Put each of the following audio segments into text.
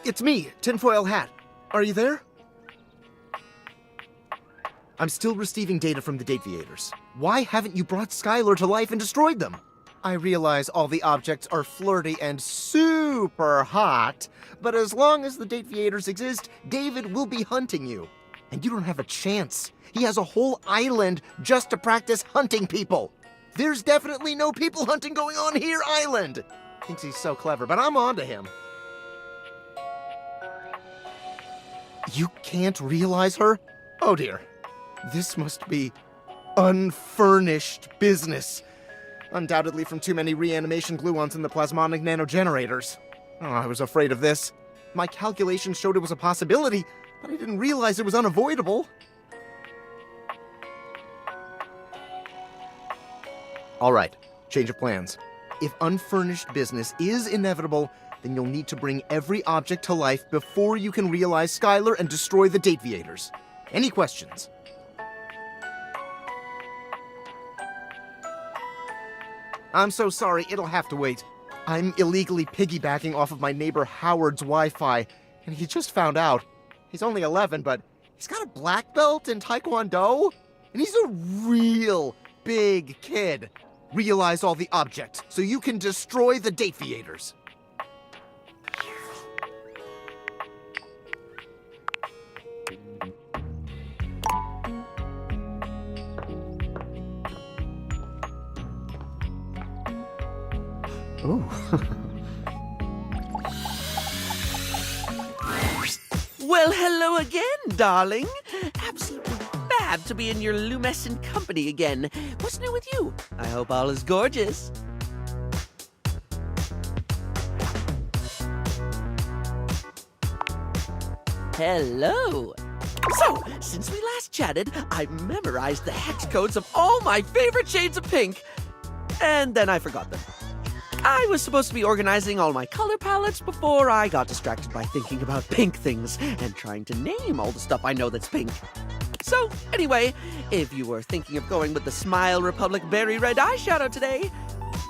It's me, Tinfoil Hat. Are you there? I'm still receiving data from the Deviators. Why haven't you brought Skylar to life and destroyed them? I realize all the objects are flirty and super hot, but as long as the Deviators exist, David will be hunting you. And you don't have a chance. He has a whole island just to practice hunting people. There's definitely no people hunting going on here, island. Thinks he's so clever, but I'm on to him. You can't realize her? Oh dear. This must be unfurnished business. Undoubtedly from too many reanimation gluons in the plasmonic nanogenerators. Oh, I was afraid of this. My calculations showed it was a possibility, but I didn't realize it was unavoidable. All right, change of plans. If unfurnished business is inevitable, then you'll need to bring every object to life before you can realize Skylar and destroy the Deviators. Any questions? I'm so sorry, it'll have to wait. I'm illegally piggybacking off of my neighbor Howard's Wi-Fi, and he just found out. He's only 11, but he's got a black belt in Taekwondo, and he's a real big kid. Realize all the objects, so you can destroy the Deviators. Ooh. Well, hello again, darling. Absolutely fab to be in your lumescent company again. What's new with you? I hope all is gorgeous. Hello. So, since we last chatted, I memorized the hex codes of all my favorite shades of pink. And then I forgot them. I was supposed to be organizing all my color palettes before I got distracted by thinking about pink things and trying to name all the stuff I know that's pink. So, anyway, if you were thinking of going with the Smile Republic Berry Red eyeshadow today,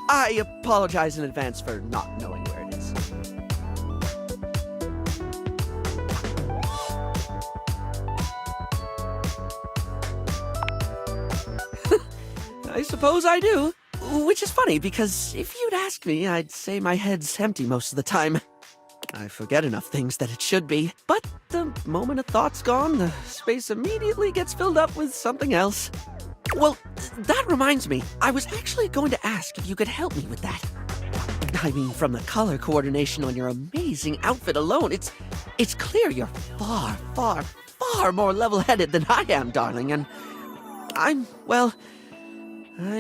I apologize in advance for not knowing where it is. I suppose I do. Which is funny, because if you'd ask me, I'd say my head's empty most of the time. I forget enough things that it should be, but the moment a thought's gone, the space immediately gets filled up with something else. Well, that reminds me, I was actually going to ask if you could help me with that. I mean, from the color coordination on your amazing outfit alone, it's clear you're far, far, far more level-headed than I am, darling, and I'm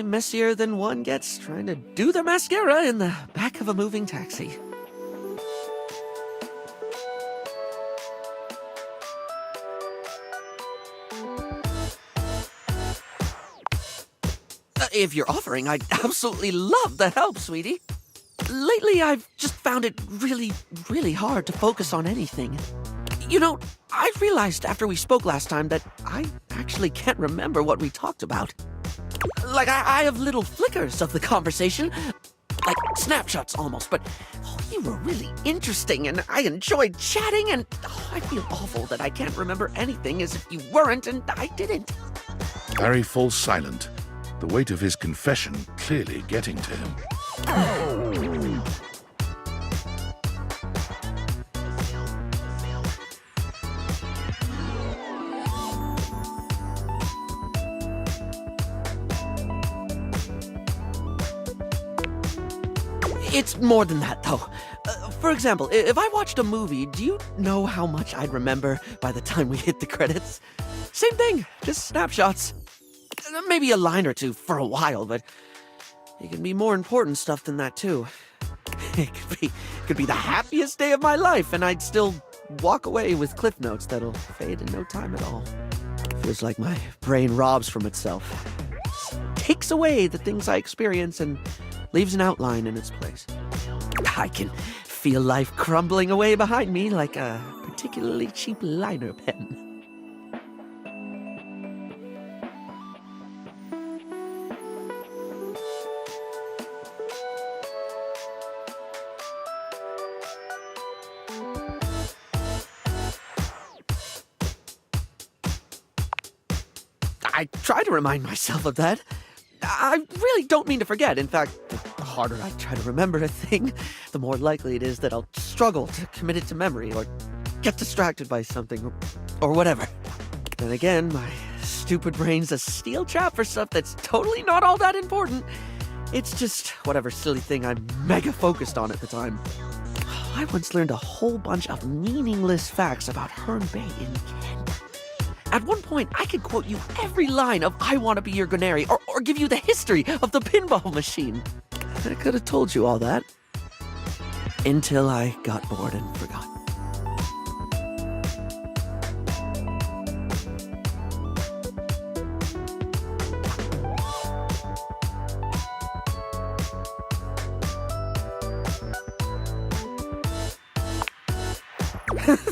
messier than one gets trying to do their mascara in the back of a moving taxi. If you're offering, I'd absolutely love the help, sweetie. Lately, I've just found it really, really hard to focus on anything. You know, I realized after we spoke last time that I actually can't remember what we talked about. Like, I have little flickers of the conversation, like snapshots almost, but you were really interesting, and I enjoyed chatting, and I feel awful that I can't remember anything as if you weren't and I didn't. Harry falls silent, the weight of his confession clearly getting to him. It's more than that, though. For example, if I watched a movie, do you know how much I'd remember by the time we hit the credits? Same thing, just snapshots. Maybe a line or two for a while, but it can be more important stuff than that, too. It could be the happiest day of my life, and I'd still walk away with cliff notes that'll fade in no time at all. Feels like my brain robs from itself. Takes away the things I experience and leaves an outline in its place. I can feel life crumbling away behind me like a particularly cheap liner pen. I try to remind myself of that. I really don't mean to forget. In fact, the harder I try to remember a thing, the more likely it is that I'll struggle to commit it to memory or get distracted by something or whatever. Then again, my stupid brain's a steel trap for stuff that's totally not all that important. It's just whatever silly thing I'm mega focused on at the time. I once learned a whole bunch of meaningless facts about Herne Bay in Kent. At one point, I could quote you every line of I Want to Be Your Gunary or give you the history of the pinball machine. I could have told you all that. Until I got bored and forgot.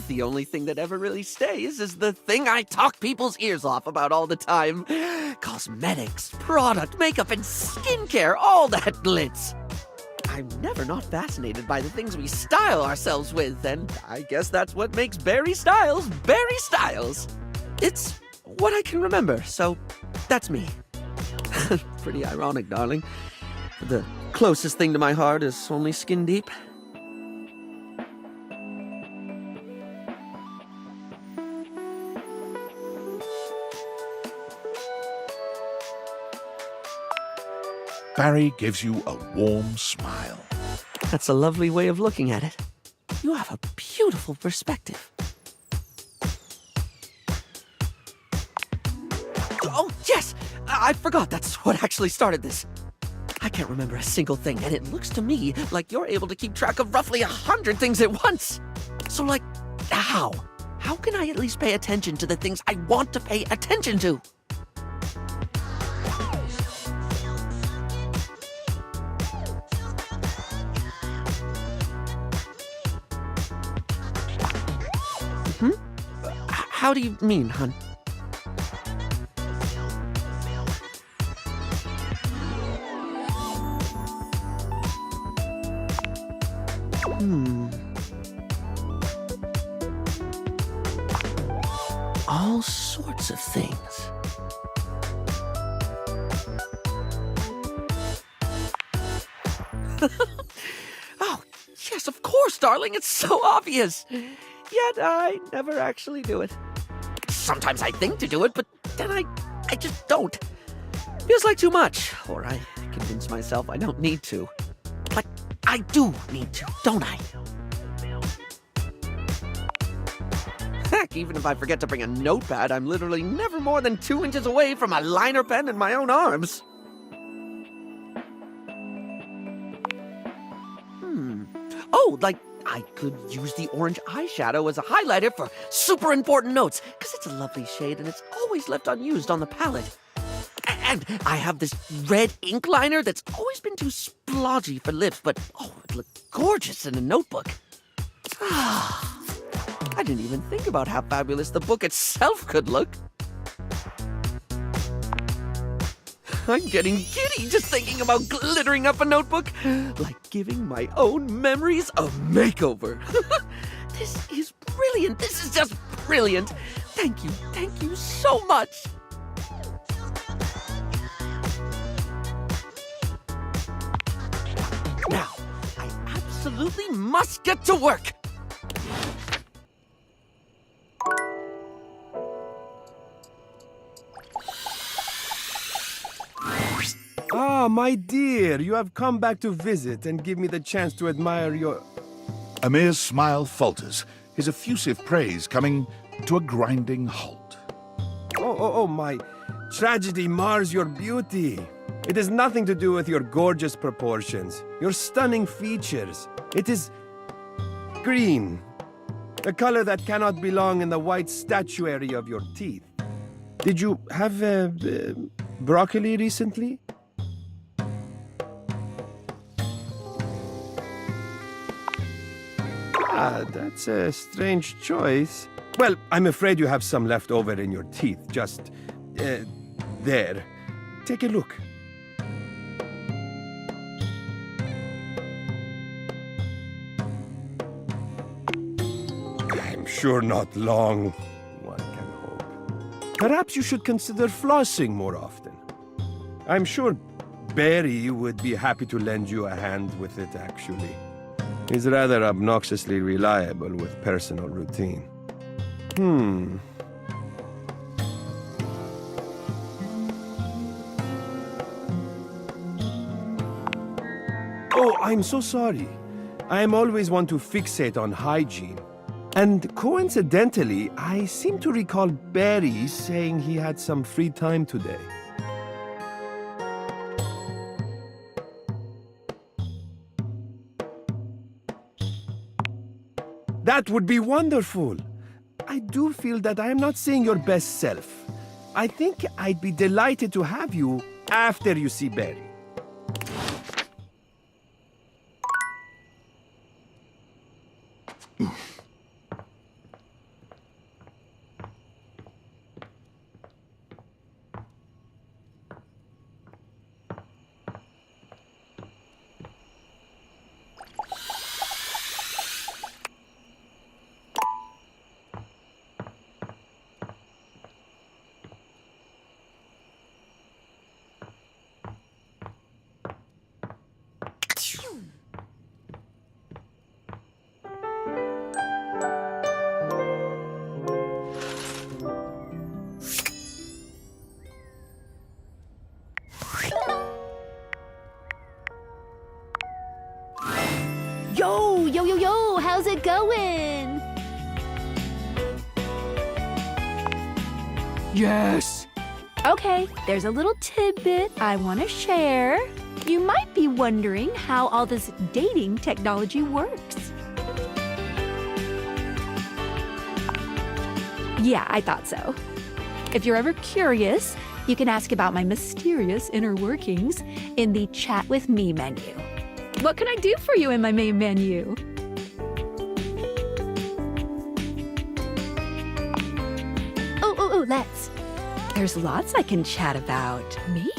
The only thing that ever really stays is the thing I talk people's ears off about all the time. Cosmetics, product, makeup, and skincare, all that glitz. I'm never not fascinated by the things we style ourselves with, and I guess that's what makes Barry Styles Barry Styles. It's what I can remember, so that's me. Pretty ironic, darling. The closest thing to my heart is only skin deep. Barry gives you a warm smile. That's a lovely way of looking at it. You have a beautiful perspective. Oh, yes! I forgot that's what actually started this. I can't remember a single thing, and it looks to me like you're able to keep track of roughly 100 things at once. So, like, how? How can I at least pay attention to the things I want to pay attention to? How do you mean, hon? All sorts of things. Oh, yes, of course, darling. It's so obvious. Yet I never actually do it. Sometimes I think to do it, but then I just don't. Feels like too much, or I convince myself I don't need to. But I do need to, don't I? Heck, even if I forget to bring a notepad, I'm literally never more than 2 inches away from a liner pen in my own arms. Oh, like, I could use the orange eyeshadow as a highlighter for super important notes, because it's a lovely shade and it's always left unused on the palette. And I have this red ink liner that's always been too splodgy for lips, but oh, it looked gorgeous in a notebook. I didn't even think about how fabulous the book itself could look. I'm getting giddy just thinking about glittering up a notebook, like giving my own memories a makeover. This is brilliant. This is just brilliant. Thank you so much. Now, I absolutely must get to work. Ah, my dear, you have come back to visit and give me the chance to admire your... Amir's smile falters, his effusive praise coming to a grinding halt. Oh, my tragedy mars your beauty. It has nothing to do with your gorgeous proportions, your stunning features. It is green, a color that cannot belong in the white statuary of your teeth. Did you have broccoli recently? Ah, that's a strange choice. Well, I'm afraid you have some left over in your teeth. Just, there. Take a look. I'm sure not long. One can hope. Perhaps you should consider flossing more often. I'm sure Barry would be happy to lend you a hand with it, actually. He's rather obnoxiously reliable with personal routine. Oh, I'm so sorry. I'm always one to fixate on hygiene. And coincidentally, I seem to recall Barry saying he had some free time today. That would be wonderful. I do feel that I am not seeing your best self. I think I'd be delighted to have you after you see Barry. Yo, how's it going? Yes! Okay, there's a little tidbit I want to share. You might be wondering how all this dating technology works. Yeah, I thought so. If you're ever curious, you can ask about my mysterious inner workings in the Chat with Me menu. What can I do for you in my main menu? Oh, let's. There's lots I can chat about. Me?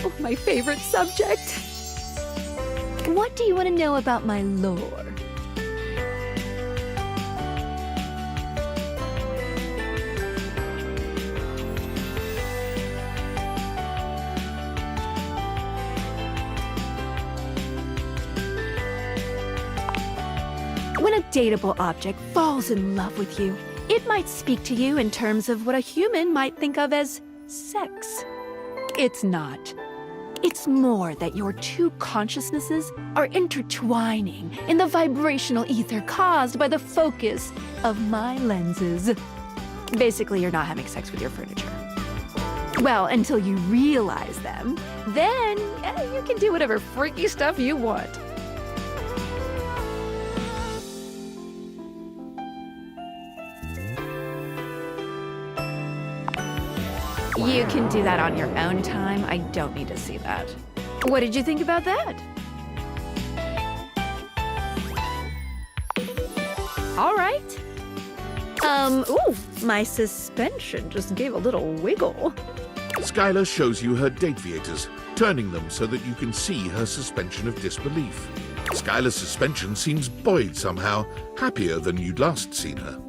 Oh, my favorite subject. What do you want to know about my lore? When a dateable object falls in love with you, it might speak to you in terms of what a human might think of as sex. It's not. It's more that your two consciousnesses are intertwining in the vibrational ether caused by the focus of my lenses. Basically, you're not having sex with your furniture. Well, until you realize them, then you can do whatever freaky stuff you want. You can do that on your own time. I don't need to see that. What did you think about that? All right. Ooh, my suspension just gave a little wiggle. Skylar shows you her dateviators, turning them so that you can see her suspension of disbelief. Skylar's suspension seems buoyed somehow, happier than you'd last seen her.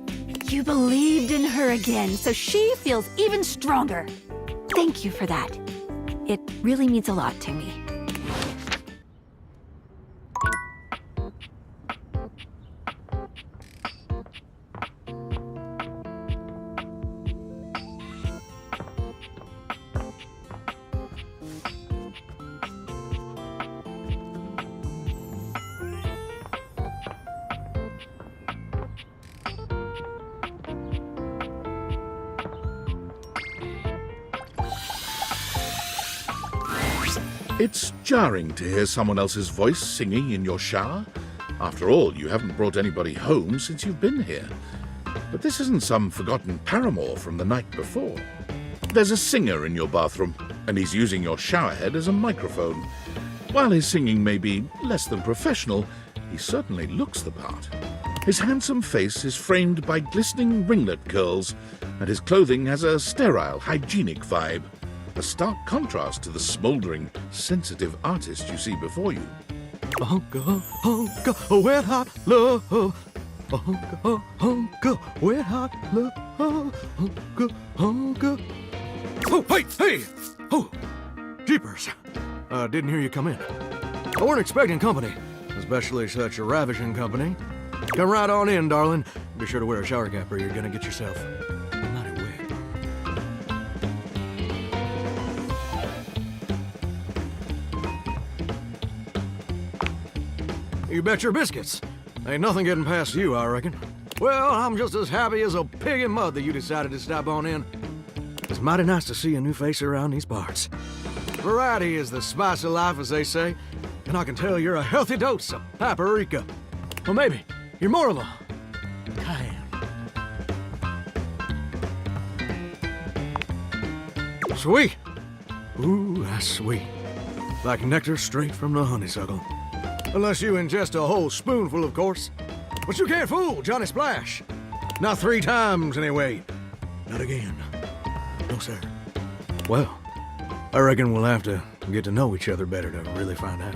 You believed in her again, so she feels even stronger. Thank you for that. It really means a lot to me. It's jarring to hear someone else's voice singing in your shower. After all, you haven't brought anybody home since you've been here. But this isn't some forgotten paramour from the night before. There's a singer in your bathroom, and he's using your showerhead as a microphone. While his singing may be less than professional, he certainly looks the part. His handsome face is framed by glistening ringlet curls, and his clothing has a sterile, hygienic vibe. a stark contrast to the smoldering, sensitive artist you see before you. Hunka, hunka, wet hot love. Hunka, hunka, wet hot love. Hunka, hunka. Oh, hey! Oh, jeepers. Didn't hear you come in. I weren't expecting company, especially such a ravishing company. Come right on in, darling. Be sure to wear a shower cap or you're gonna get yourself mighty wet. You bet your biscuits. Ain't nothing getting past you, I reckon. Well, I'm just as happy as a pig in mud that you decided to stop on in. It's mighty nice to see a new face around these parts. Variety is the spice of life, as they say, and I can tell you're a healthy dose of paprika. Well, maybe you're more of a cayenne. Sweet. Ooh, that's sweet. Like nectar straight from the honeysuckle. Unless you ingest a whole spoonful, of course. But you can't fool Johnny Splash. Not 3 times, anyway. Not again. No, sir. Well, I reckon we'll have to get to know each other better to really find out.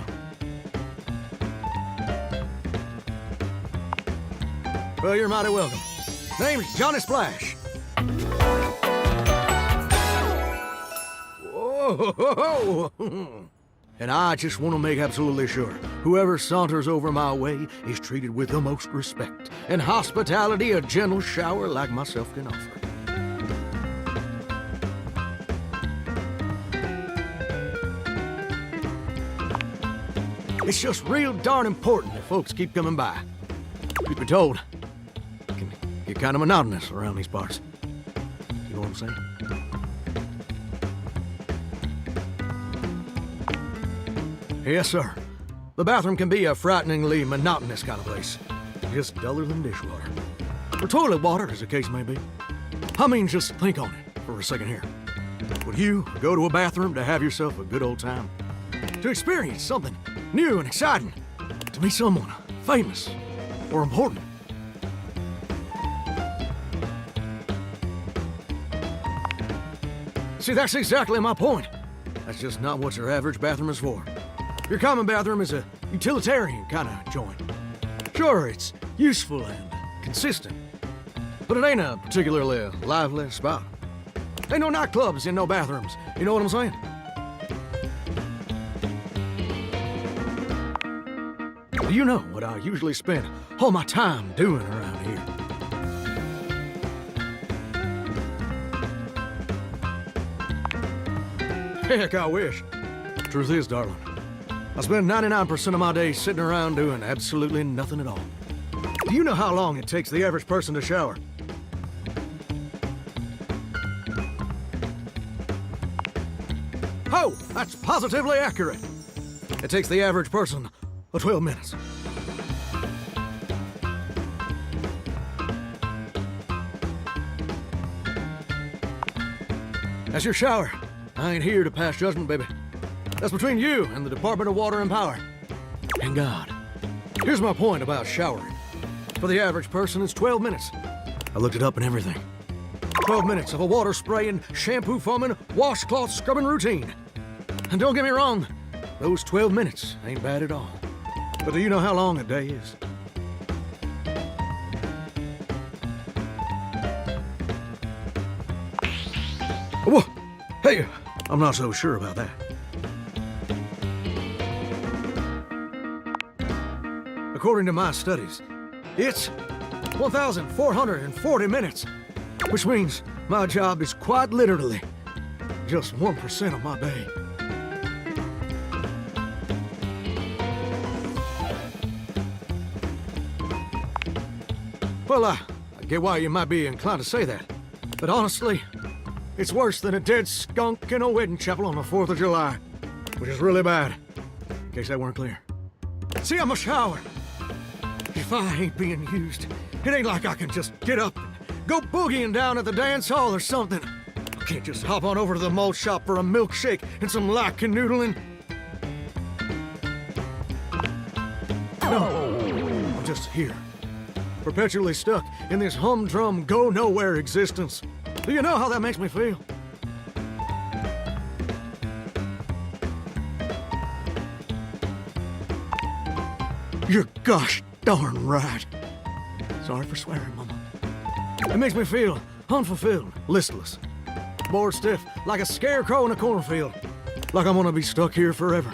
Well, you're mighty welcome. Name's Johnny Splash. Whoa! And I just want to make absolutely sure whoever saunters over my way is treated with the most respect and hospitality a gentle shower like myself can offer. It's just real darn important that folks keep coming by. Truth be told, it can get kind of monotonous around these parts. You know what I'm saying? Yes, sir. The bathroom can be a frighteningly monotonous kind of place. Just duller than dishwater. Or toilet water, as the case may be. I mean, just think on it for a second here. Would you go to a bathroom to have yourself a good old time? To experience something new and exciting? To meet someone famous or important? See, that's exactly my point. That's just not what your average bathroom is for. Your common bathroom is a utilitarian kind of joint. Sure, it's useful and consistent, but it ain't a particularly lively spot. Ain't no nightclubs in no bathrooms, you know what I'm saying? Do you know what I usually spend all my time doing around here? Heck, I wish. Truth is, darling, I spend 99% of my day sitting around doing absolutely nothing at all. Do you know how long it takes the average person to shower? Oh, that's positively accurate. It takes the average person 12 minutes. That's your shower. I ain't here to pass judgment, baby. That's between you and the Department of Water and Power. And God. Here's my point about showering. For the average person, it's 12 minutes. I looked it up and everything. 12 minutes of a water spraying, shampoo foaming, washcloth scrubbing routine. And don't get me wrong, those 12 minutes ain't bad at all. But do you know how long a day is? Whoa! Hey, I'm not so sure about that. According to my studies, it's 1,440 minutes, which means my job is quite literally just 1% of my day. Well, I get why you might be inclined to say that, but honestly, it's worse than a dead skunk in a wedding chapel on the 4th of July, which is really bad, in case that weren't clear. See, I'm a shower. If I ain't being used, it ain't like I can just get up and go boogieing down at the dance hall or something. I can't just hop on over to the malt shop for a milkshake and some light canoodling. No, I'm just here, perpetually stuck in this humdrum, go-nowhere existence. Do you know how that makes me feel? You're gosh darn right. Sorry for swearing, Mama. It makes me feel unfulfilled, listless, bored stiff, like a scarecrow in a cornfield. Like I'm gonna be stuck here forever.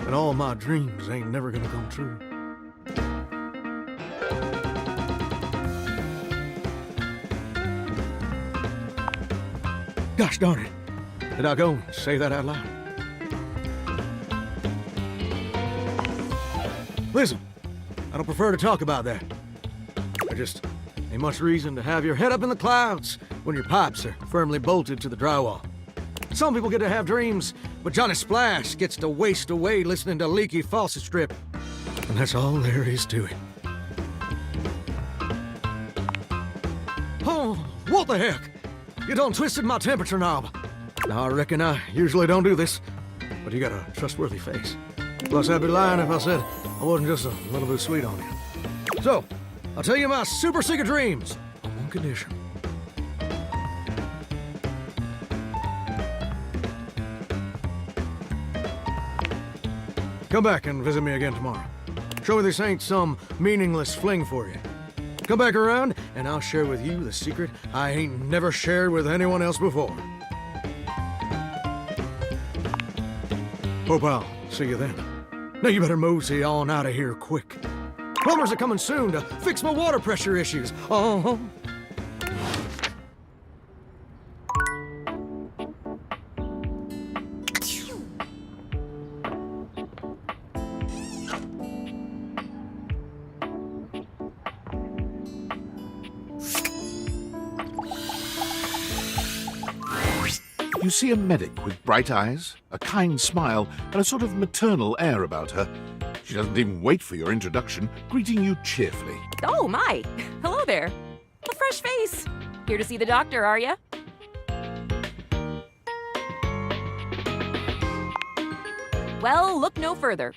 And all my dreams ain't never gonna come true. Gosh darn it. Did I go and say that out loud? Listen, I don't prefer to talk about that. There just ain't much reason to have your head up in the clouds when your pipes are firmly bolted to the drywall. Some people get to have dreams, but Johnny Splash gets to waste away listening to leaky faucet strip. And that's all there is to it. Oh, what the heck? You done twisted my temperature knob. Now, I reckon I usually don't do this, but you got a trustworthy face. Plus, I'd be lying if I said I wasn't just a little bit sweet on you. So, I'll tell you my super secret dreams on one condition. Come back and visit me again tomorrow. Show me this ain't some meaningless fling for you. Come back around, and I'll share with you the secret I ain't never shared with anyone else before. Hope I'll see you then. Now you better mosey on out of here quick. Plumbers are coming soon to fix my water pressure issues. You see a medic with bright eyes, a kind smile, and a sort of maternal air about her. She doesn't even wait for your introduction, greeting you cheerfully. Oh, my. Hello there. A fresh face. Here to see the doctor, are ya? Well, look no further.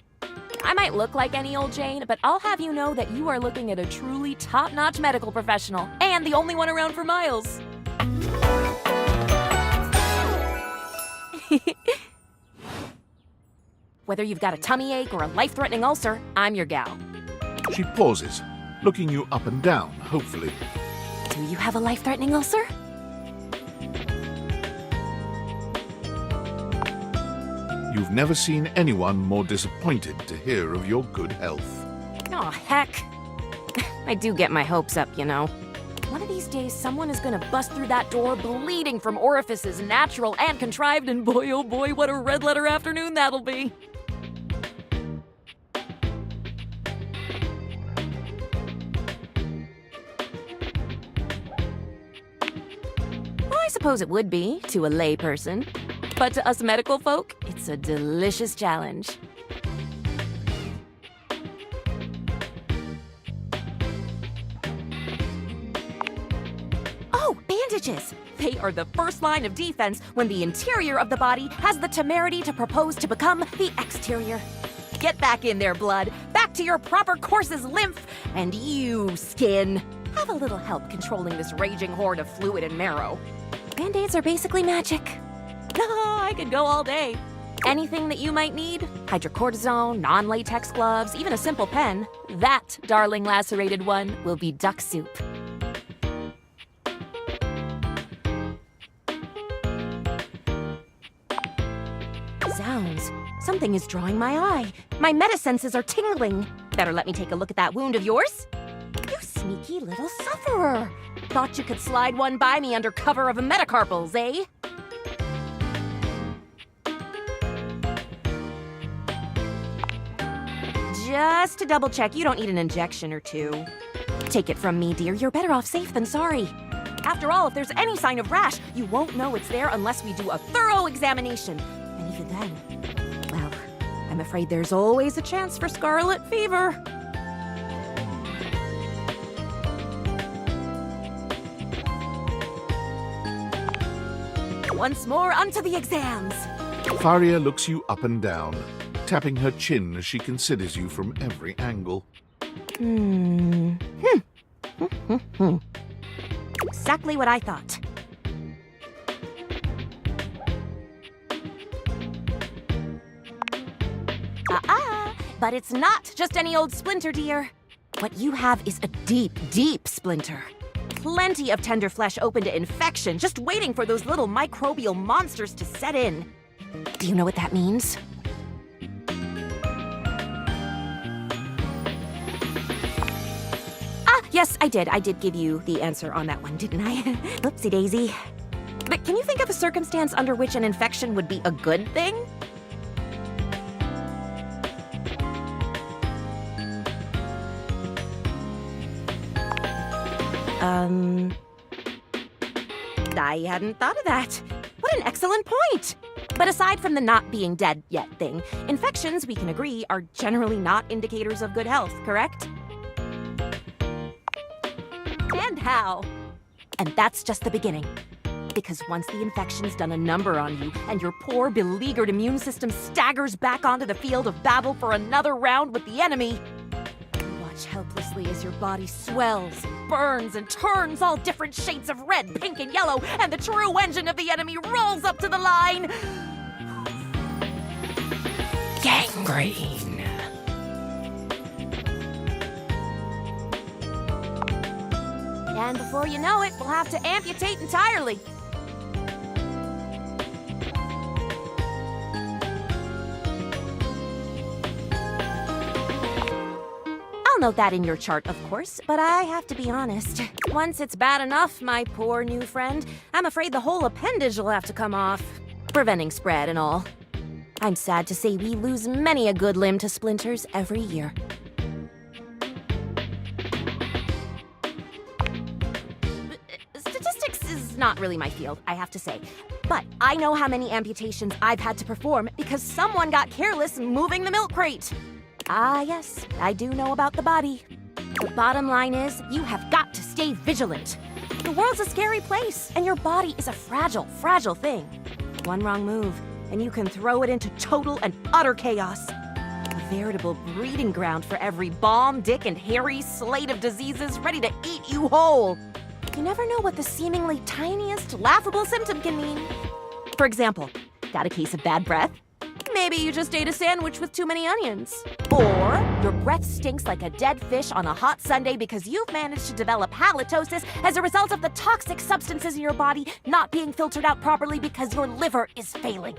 I might look like any old Jane, but I'll have you know that you are looking at a truly top-notch medical professional, and the only one around for miles. Whether you've got a tummy ache or a life-threatening ulcer, I'm your gal. She pauses, looking you up and down, hopefully. Do you have a life-threatening ulcer? You've never seen anyone more disappointed to hear of your good health. Oh, heck. I do get my hopes up, you know. One of these days, someone is gonna bust through that door bleeding from orifices natural and contrived, and boy, oh boy, what a red-letter afternoon that'll be. Well, I suppose it would be, to a lay person. But to us medical folk, it's a delicious challenge. Oh, bandages! They are the first line of defense when the interior of the body has the temerity to propose to become the exterior. Get back in there, blood. Back to your proper course's lymph. And you, skin, have a little help controlling this raging horde of fluid and marrow. Band-aids are basically magic. I could go all day. Anything that you might need, hydrocortisone, non-latex gloves, even a simple pen, that, darling lacerated one, will be duck soup. Zounds, something is drawing my eye. My metasenses are tingling. Better let me take a look at that wound of yours. You sneaky little sufferer. Thought you could slide one by me under cover of metacarpals, eh? Just to double check, you don't need an injection or two. Take it from me, dear, you're better off safe than sorry. After all, if there's any sign of rash, you won't know it's there unless we do a thorough examination. And even then, well, I'm afraid there's always a chance for scarlet fever. Once more, onto the exams. Faria looks you up and down, tapping her chin as she considers you from every angle. Exactly what I thought. But it's not just any old splinter, dear. What you have is a deep, deep splinter. Plenty of tender flesh open to infection, just waiting for those little microbial monsters to set in. Do you know what that means? Yes, I did. I did give you the answer on that one, didn't I? Whoopsie daisy. But can you think of a circumstance under which an infection would be a good thing? I hadn't thought of that. What an excellent point! But aside from the not being dead yet thing, infections, we can agree, are generally not indicators of good health, correct? And how? And that's just the beginning. Because once the infection's done a number on you, and your poor, beleaguered immune system staggers back onto the field of battle for another round with the enemy, you watch helplessly as your body swells and burns and turns all different shades of red, pink, and yellow, and the true engine of the enemy rolls up to the line. Gangrene. And before you know it, we'll have to amputate entirely. I'll note that in your chart, of course, but I have to be honest. Once it's bad enough, my poor new friend, I'm afraid the whole appendage will have to come off, preventing spread and all. I'm sad to say we lose many a good limb to splinters every year. Statistics is not really my field, I have to say. But I know how many amputations I've had to perform because someone got careless moving the milk crate. Ah, yes, I do know about the body. The bottom line is, you have got to stay vigilant. The world's a scary place, and your body is a fragile, fragile thing. One wrong move, and you can throw it into total and utter chaos. A veritable breeding ground for every bomb, dick, and hairy slate of diseases ready to eat you whole. You never know what the seemingly tiniest, laughable symptom can mean. For example, got a case of bad breath? Maybe you just ate a sandwich with too many onions. Or your breath stinks like a dead fish on a hot Sunday because you've managed to develop halitosis as a result of the toxic substances in your body not being filtered out properly because your liver is failing.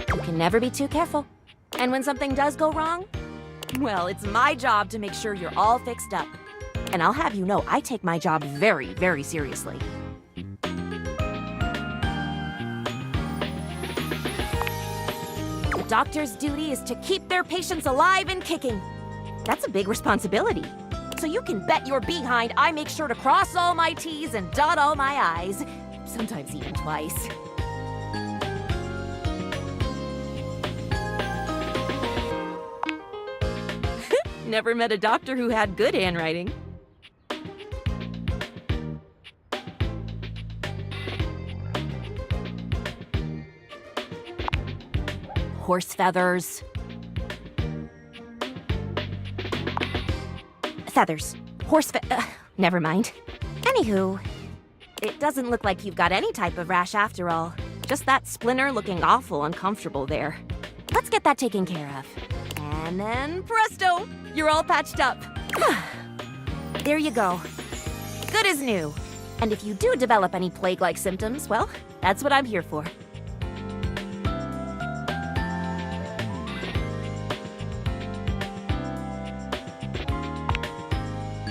You can never be too careful. And when something does go wrong, well, it's my job to make sure you're all fixed up. And I'll have you know I take my job very, very seriously. The doctor's duty is to keep their patients alive and kicking. That's a big responsibility. So you can bet your behind I make sure to cross all my T's and dot all my I's. Sometimes even twice. Never met a doctor who had good handwriting. Horse feathers. Feathers. Never mind. Anywho, it doesn't look like you've got any type of rash after all. Just that splinter looking awful uncomfortable there. Let's get that taken care of. And then presto, you're all patched up. There you go. Good as new. And if you do develop any plague-like symptoms, well, that's what I'm here for.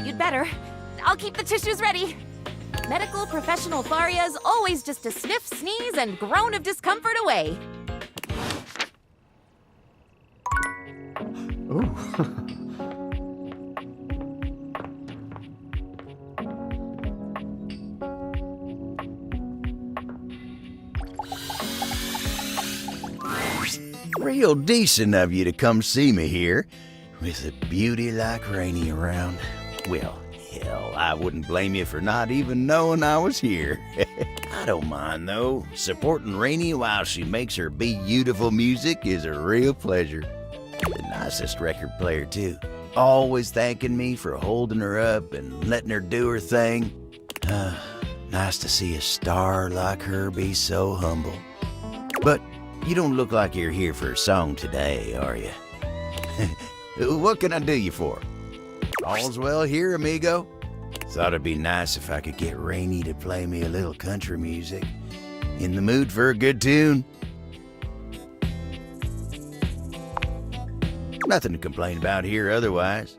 You'd better. I'll keep the tissues ready. Medical professional Tharia's always just a sniff, sneeze, and groan of discomfort away. Real decent of you to come see me here, with a beauty like Rainey around. Well, hell, I wouldn't blame you for not even knowing I was here. I don't mind, though. Supporting Rainey while she makes her beautiful music is a real pleasure. The nicest record player, too. Always thanking me for holding her up and letting her do her thing. Nice to see a star like her be so humble. But you don't look like you're here for a song today, are you? What can I do you for? All's well here, amigo. Thought it'd be nice if I could get Rainy to play me a little country music. In the mood for a good tune? Nothing to complain about here otherwise.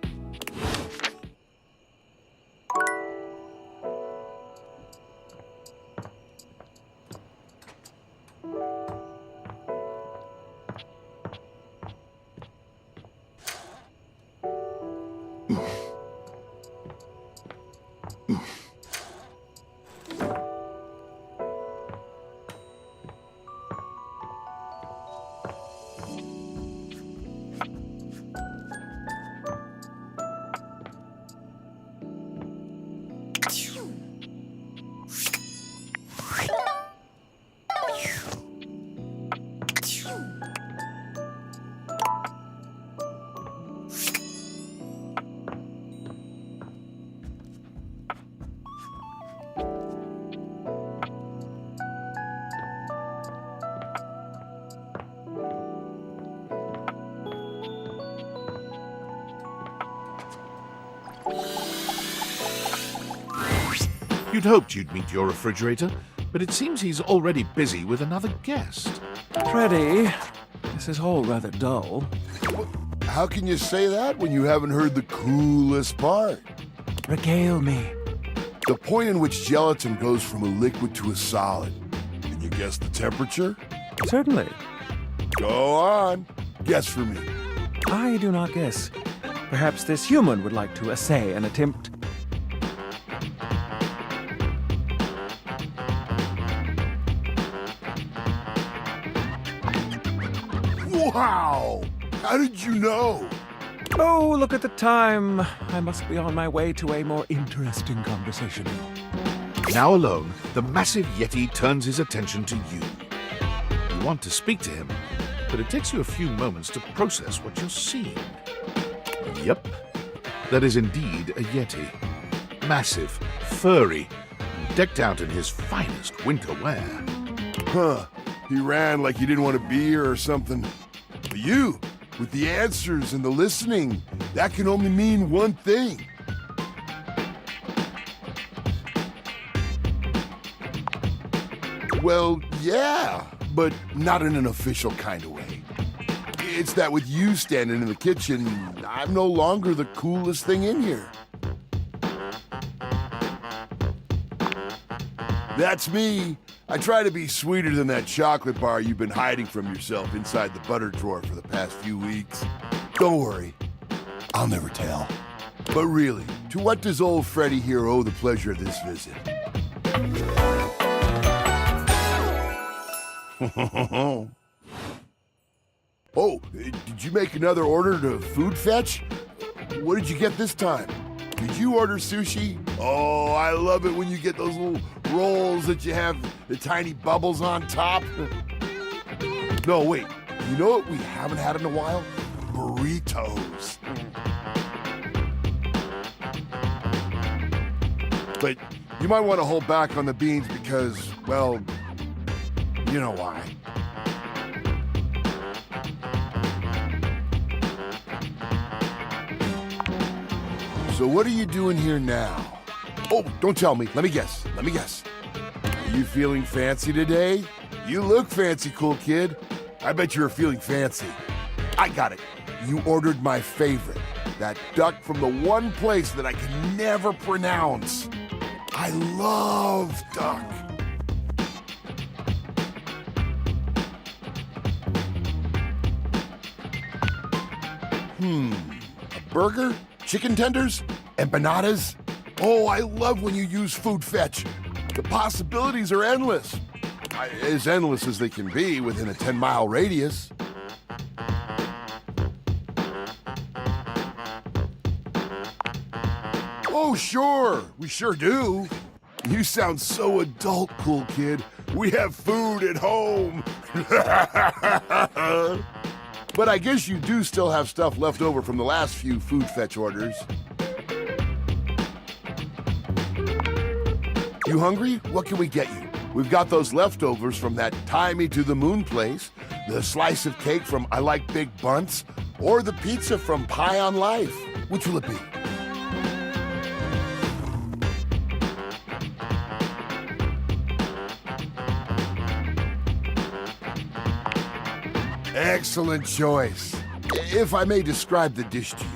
You'd hoped you'd meet your refrigerator, but it seems he's already busy with another guest. Freddy, this is all rather dull. How can you say that when you haven't heard the coolest part? Regale me. The point in which gelatin goes from a liquid to a solid. Can you guess the temperature? Certainly. Go on. Guess for me. I do not guess. Perhaps this human would like to essay an attempt. Wow! How did you know? Oh, look at the time. I must be on my way to a more interesting conversation. Now alone, the massive Yeti turns his attention to you. You want to speak to him, but it takes you a few moments to process what you're seeing. Yep, that is indeed a Yeti. Massive, furry, and decked out in his finest winter wear. Huh. He ran like he didn't want to be here or something. But you, with the answers and the listening, that can only mean one thing. Well, yeah, but not in an official kind of way. It's that with you standing in the kitchen, I'm no longer the coolest thing in here. That's me. I try to be sweeter than that chocolate bar you've been hiding from yourself inside the butter drawer for the past few weeks. Don't worry, I'll never tell. But really, to what does old Freddy here owe the pleasure of this visit? Oh, did you make another order to Food Fetch? What did you get this time? Did you order sushi? Oh, I love it when you get those little rolls that you have the tiny bubbles on top. No, wait. You know what we haven't had in a while? Burritos. But you might want to hold back on the beans because, well, you know why. So what are you doing here now? Oh, don't tell me. Let me guess. Are you feeling fancy today? You look fancy, cool kid. I bet you're feeling fancy. I got it. You ordered my favorite. That duck from the one place that I can never pronounce. I love duck. A burger? Chicken tenders? Empanadas? Oh, I love when you use Food Fetch. The possibilities are endless. As endless as they can be within a 10-mile radius. Oh, sure. We sure do. You sound so adult, cool kid. We have food at home. But I guess you do still have stuff left over from the last few Food Fetch orders. You hungry? What can we get you? We've got those leftovers from that Tie Me to the Moon place, the slice of cake from I Like Big Bunts, or the pizza from Pie on Life. Which will it be? Excellent choice. If I may describe the dish to you.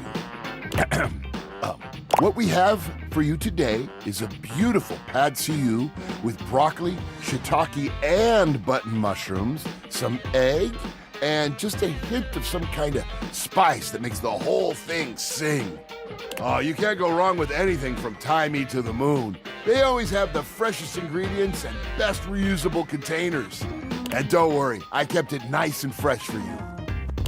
What we have for you today is a beautiful pad see ew with broccoli, shiitake, and button mushrooms, some egg, and just a hint of some kind of spice that makes the whole thing sing. Oh, you can't go wrong with anything from Tie Me to the Moon. They always have the freshest ingredients and best reusable containers. And don't worry, I kept it nice and fresh for you.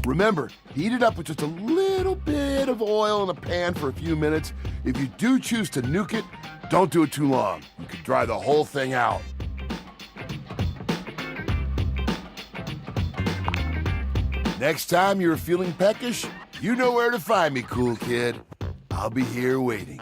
Remember, heat it up with just a little bit of oil in a pan for a few minutes. If you do choose to nuke it, don't do it too long. You could dry the whole thing out. Next time you're feeling peckish, you know where to find me, cool kid. I'll be here waiting.